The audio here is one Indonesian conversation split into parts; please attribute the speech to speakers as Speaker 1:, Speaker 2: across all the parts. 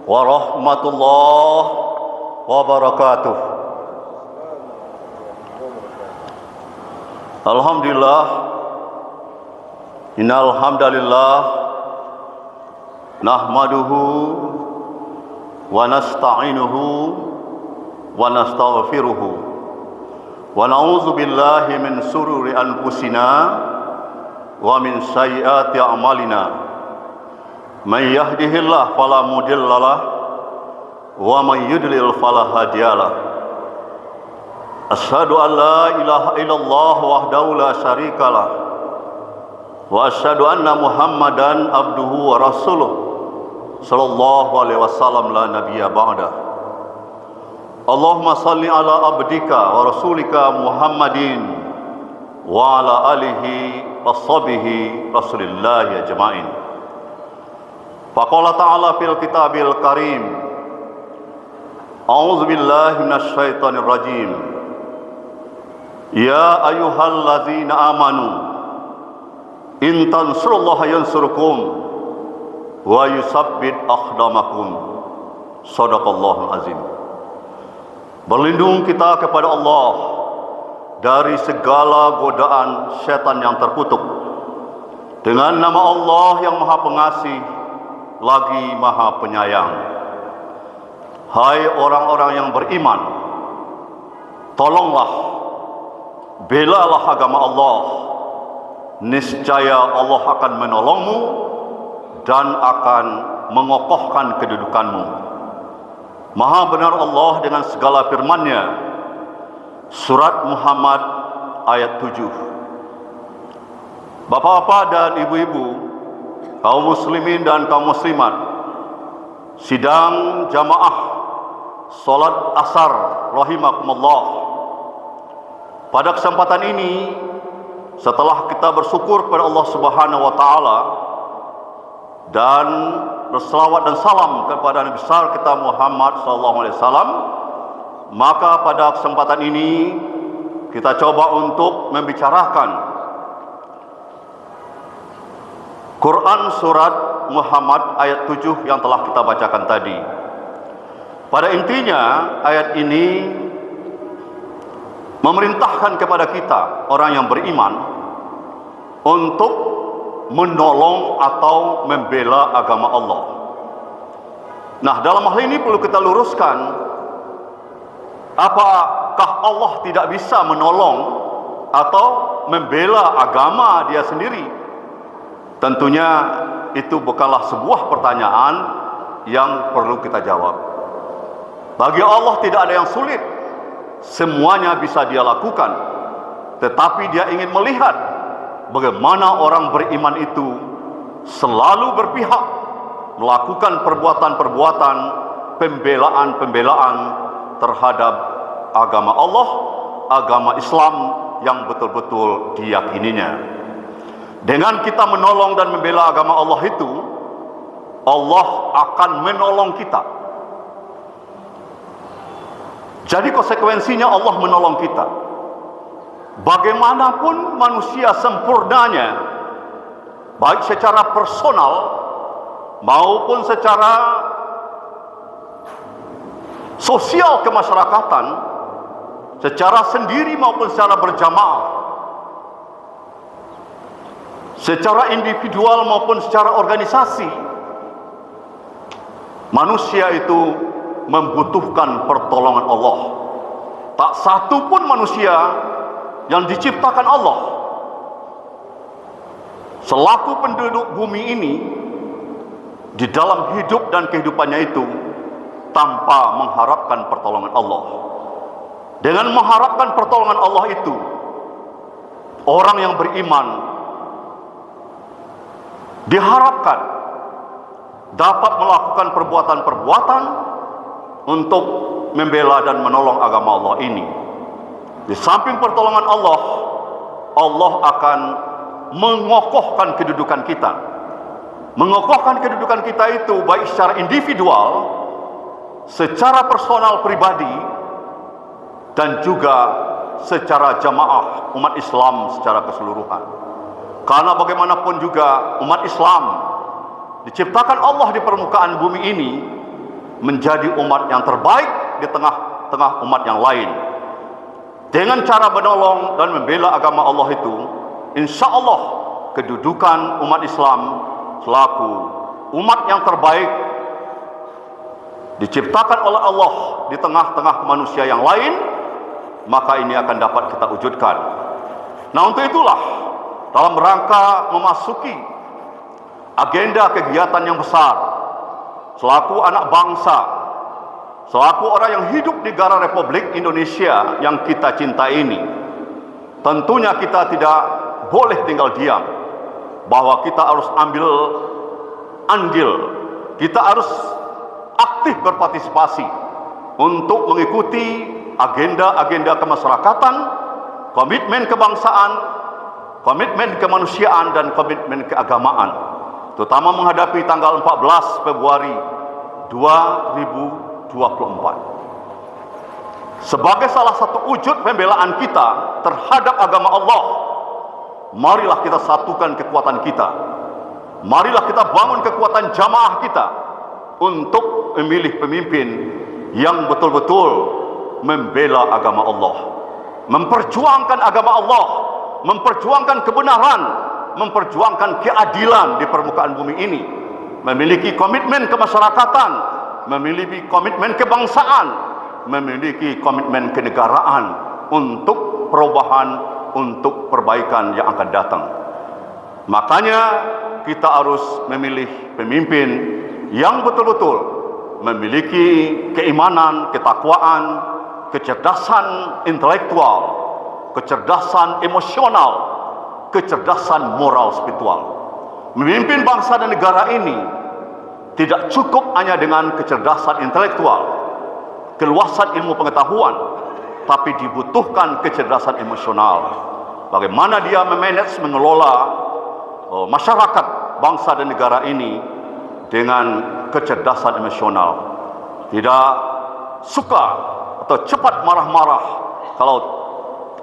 Speaker 1: warahmatullahi wabarakatuh. Alhamdulillah, innal hamdalillah nahmaduhu wa nasta'inuhu wa nastaghfiruhu wa na'udzu billahi min sururi anfusina wa min sayyiati a'malina. Man yahdihillahu fala mudhillalah wa man yudlil fala hadiyalah. Asyhadu an la ilaha illallah wahdahu la syarikalah wa asyhadu anna Muhammadan abduhu wa rasuluh sallallahu alaihi wasallam la nabiyya ba'da. Allahumma salli ala abdika wa rasulika Muhammadin wa ala alihi washabihi rasulillahi ajma'in. Faqala ta'ala fil kitabil karim, a'udzu billahi minasy syaithanir rajim. Ya ayyuhallazina amanu in tansurullaha yansurkum wa yusabbit aqdamakum. Shadaqallahul azim. Berlindung kita kepada Allah dari segala godaan setan yang terkutuk dengan nama Allah yang Maha Pengasih lagi Maha Penyayang. Hai orang-orang yang beriman, tolonglah, belalah agama Allah. Niscaya Allah akan menolongmu dan akan mengokohkan kedudukanmu. Maha benar Allah dengan segala firman-Nya. Surat Muhammad ayat 7. Bapak-bapak dan ibu-ibu, kaum muslimin dan kaum muslimat, sidang jamaah salat asar rahimakumullah. Pada kesempatan ini, setelah kita bersyukur kepada Allah Subhanahu wa taala dan berselawat dan salam kepada Nabi besar kita Muhammad sallallahu alaihi wasallam, maka pada kesempatan ini kita coba untuk membicarakan Quran surat Muhammad ayat 7 yang telah kita bacakan tadi. Pada intinya ayat ini memerintahkan kepada kita orang yang beriman untuk menolong atau membela agama Allah. Nah, dalam hal ini perlu kita luruskan, apakah Allah tidak bisa menolong atau membela agama Dia sendiri? Tentunya itu bukanlah sebuah pertanyaan yang perlu kita jawab. Bagi Allah tidak ada yang sulit, semuanya bisa Dia lakukan. Tetapi Dia ingin melihat bagaimana orang beriman itu selalu berpihak melakukan perbuatan-perbuatan pembelaan-pembelaan terhadap agama Allah, agama Islam yang betul-betul diyakininya. Dengan kita menolong dan membela agama Allah itu, Allah akan menolong kita. Jadi konsekuensinya Allah menolong kita. Bagaimanapun manusia sempurnanya, baik secara personal maupun secara sosial kemasyarakatan, secara sendiri maupun secara berjamaah, secara individual maupun secara organisasi, manusia itu membutuhkan pertolongan Allah. Tak satu pun manusia yang diciptakan Allah selaku penduduk bumi ini di dalam hidup dan kehidupannya itu tanpa mengharapkan pertolongan Allah. Dengan mengharapkan pertolongan Allah itu, orang yang beriman diharapkan dapat melakukan perbuatan-perbuatan untuk membela dan menolong agama Allah ini. Di samping pertolongan Allah, Allah akan mengokohkan kedudukan kita. Mengokohkan kedudukan kita itu baik secara individual, secara personal pribadi, dan juga secara jamaah umat Islam secara keseluruhan. Karena bagaimanapun juga umat Islam diciptakan Allah di permukaan bumi ini menjadi umat yang terbaik di tengah-tengah umat yang lain. Dengan cara menolong dan membela agama Allah itu, insya Allah kedudukan umat Islam selaku umat yang terbaik diciptakan oleh Allah di tengah-tengah manusia yang lain, maka ini akan dapat kita wujudkan. Nah, untuk itulah dalam rangka memasuki agenda kegiatan yang besar selaku anak bangsa, selaku orang yang hidup di negara Republik Indonesia yang kita cintai ini, tentunya kita tidak boleh tinggal diam, bahwa kita harus ambil andil, kita harus aktif berpartisipasi untuk mengikuti agenda-agenda kemasyarakatan, komitmen kebangsaan, komitmen kemanusiaan, dan komitmen keagamaan, terutama menghadapi tanggal 14 Februari 2024. Sebagai salah satu wujud pembelaan kita terhadap agama Allah, marilah kita satukan kekuatan kita. Marilah kita bangun kekuatan jamaah kita untuk memilih pemimpin yang betul-betul membela agama Allah, memperjuangkan agama Allah, memperjuangkan kebenaran, memperjuangkan keadilan di permukaan bumi ini, memiliki komitmen kemasyarakatan, memiliki komitmen kebangsaan, memiliki komitmen kenegaraan untuk perubahan, untuk perbaikan yang akan datang. Makanya kita harus memilih pemimpin yang betul-betul memiliki keimanan, ketakwaan, kecerdasan intelektual, kecerdasan emosional, kecerdasan moral spiritual. Memimpin bangsa dan negara ini tidak cukup hanya dengan kecerdasan intelektual, keluasan ilmu pengetahuan, tapi dibutuhkan kecerdasan emosional. Bagaimana dia memanage, mengelola masyarakat bangsa dan negara ini dengan kecerdasan emosional. Tidak suka atau cepat marah-marah kalau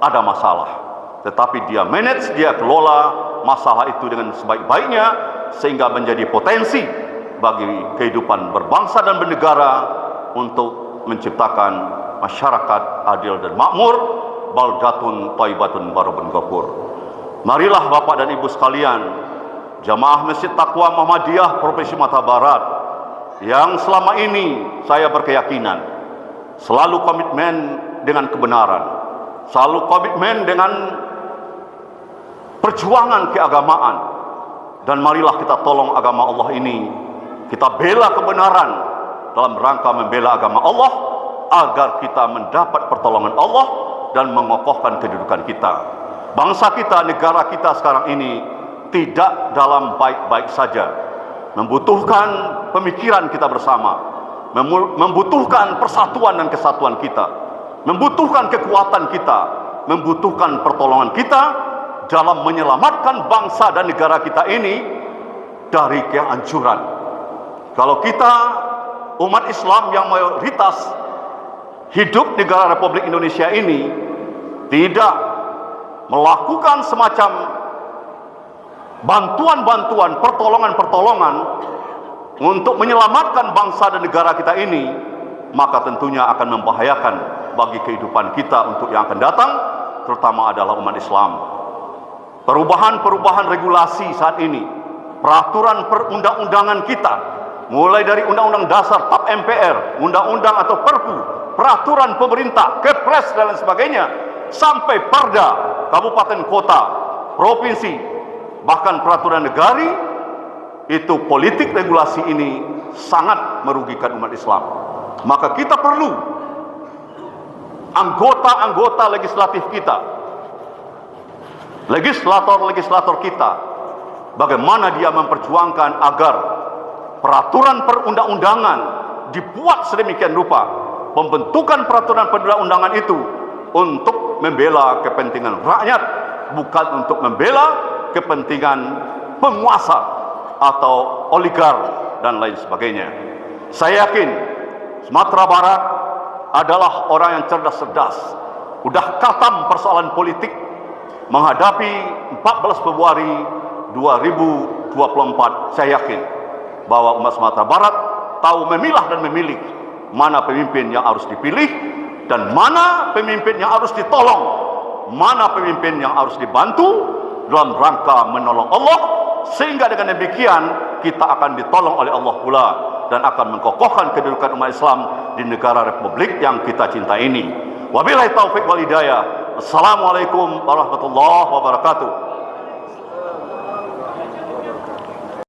Speaker 1: ada masalah, tetapi dia manage, dia kelola masalah itu dengan sebaik-baiknya sehingga menjadi potensi bagi kehidupan berbangsa dan bernegara untuk menciptakan masyarakat adil dan makmur, baldatun thayyibatun warabun ghafur. Marilah Bapak dan Ibu sekalian, jamaah Masjid Taqwa Muhammadiyah Provinsi Sumatera Barat, yang selama ini saya berkeyakinan selalu komitmen dengan kebenaran, selalu komitmen dengan perjuangan keagamaan, dan marilah kita tolong agama Allah ini, kita bela kebenaran dalam rangka membela agama Allah agar kita mendapat pertolongan Allah dan mengokohkan kedudukan kita. Bangsa kita, negara kita sekarang ini tidak dalam baik-baik saja, membutuhkan pemikiran kita bersama, membutuhkan persatuan dan kesatuan kita, membutuhkan kekuatan kita, membutuhkan pertolongan kita dalam menyelamatkan bangsa dan negara kita ini dari kehancuran. Kalau kita umat Islam yang mayoritas hidup negara Republik Indonesia ini tidak melakukan semacam bantuan-bantuan, pertolongan-pertolongan untuk menyelamatkan bangsa dan negara kita ini, maka tentunya akan membahayakan bagi kehidupan kita untuk yang akan datang, terutama adalah umat Islam. Perubahan-perubahan regulasi saat ini, peraturan perundang-undangan kita, mulai dari Undang-Undang Dasar, TAP MPR, Undang-Undang atau Perpu, peraturan pemerintah, Kepres dan lain sebagainya, sampai Perda, kabupaten kota, provinsi, bahkan peraturan negari, itu politik regulasi ini sangat merugikan umat Islam. Maka kita perlu anggota-anggota legislatif kita, legislator-legislator kita, bagaimana dia memperjuangkan agar peraturan perundang-undangan dibuat sedemikian rupa, pembentukan peraturan perundang-undangan itu untuk membela kepentingan rakyat, bukan untuk membela kepentingan penguasa atau oligar dan lain sebagainya. Saya yakin Sumatera Barat adalah orang yang cerdas-cerdas, udah katam persoalan politik menghadapi 14 Februari 2024. Saya yakin bahwa umat Sumatera Barat tahu memilah dan memilih mana pemimpin yang harus dipilih dan mana pemimpin yang harus ditolong, mana pemimpin yang harus dibantu dalam rangka menolong Allah, sehingga dengan demikian kita akan ditolong oleh Allah pula dan akan mengkokohkan kedudukan umat Islam di negara Republik yang kita cintai ini. Wabillahi taufik wal hidayah. Assalamualaikum warahmatullahi wabarakatuh.